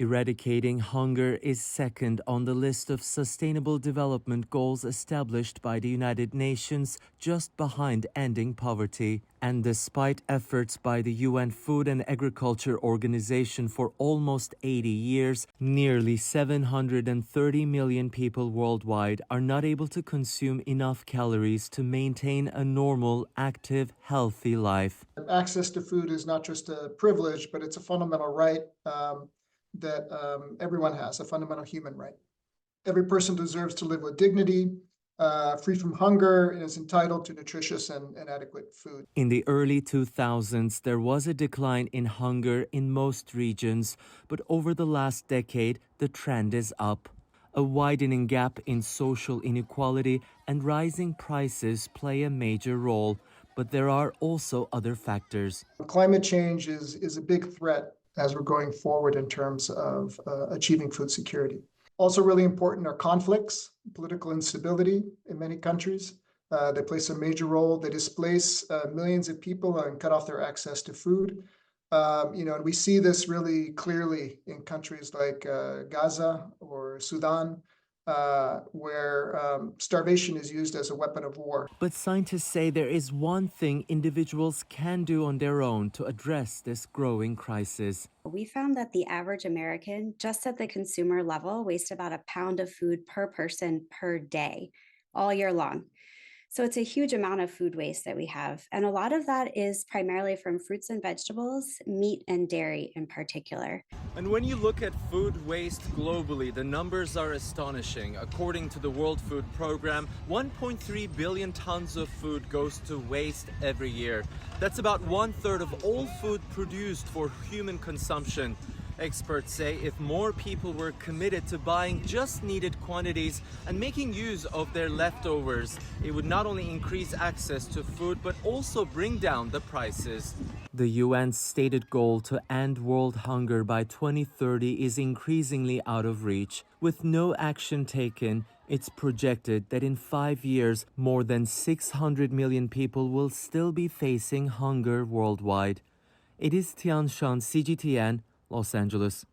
Eradicating hunger is second on the list of sustainable development goals established by the United Nations, just behind ending poverty. And despite efforts by the UN Food and Agriculture Organization for almost 80 years, nearly 730 million people worldwide are not able to consume enough calories to maintain a normal, active, healthy life. Access to food is not just a privilege, but it's a fundamental right that everyone has, a fundamental human right. Every person deserves to live with dignity, free from hunger, and is entitled to nutritious and adequate food. In the early 2000s, there was a decline in hunger in most regions, but over the last decade, the trend is up. A widening gap in social inequality and rising prices play a major role, but there are also other factors. Climate change is a big threat as we're going forward in terms of achieving food security. Also really important are conflicts, political instability in many countries. They play a major role. They displace millions of people and cut off their access to food. And we see this really clearly in countries like Gaza or Sudan, where starvation is used as a weapon of war. But scientists say there is one thing individuals can do on their own to address this growing crisis. We found that the average American, just at the consumer level, wastes about a pound of food per person per day, all year long. So it's a huge amount of food waste that we have. And a lot of that is primarily from fruits and vegetables, meat and dairy in particular. And when you look at food waste globally, the numbers are astonishing. According to the World Food Programme, 1.3 billion tons of food goes to waste every year. That's about 1/3 of all food produced for human consumption. Experts say if more people were committed to buying just needed quantities and making use of their leftovers, it would not only increase access to food, but also bring down the prices. The UN's stated goal to end world hunger by 2030 is increasingly out of reach. With no action taken, it's projected that in 5 years, more than 600 million people will still be facing hunger worldwide. Ediz Tiyansan, CGTN, Los Angeles.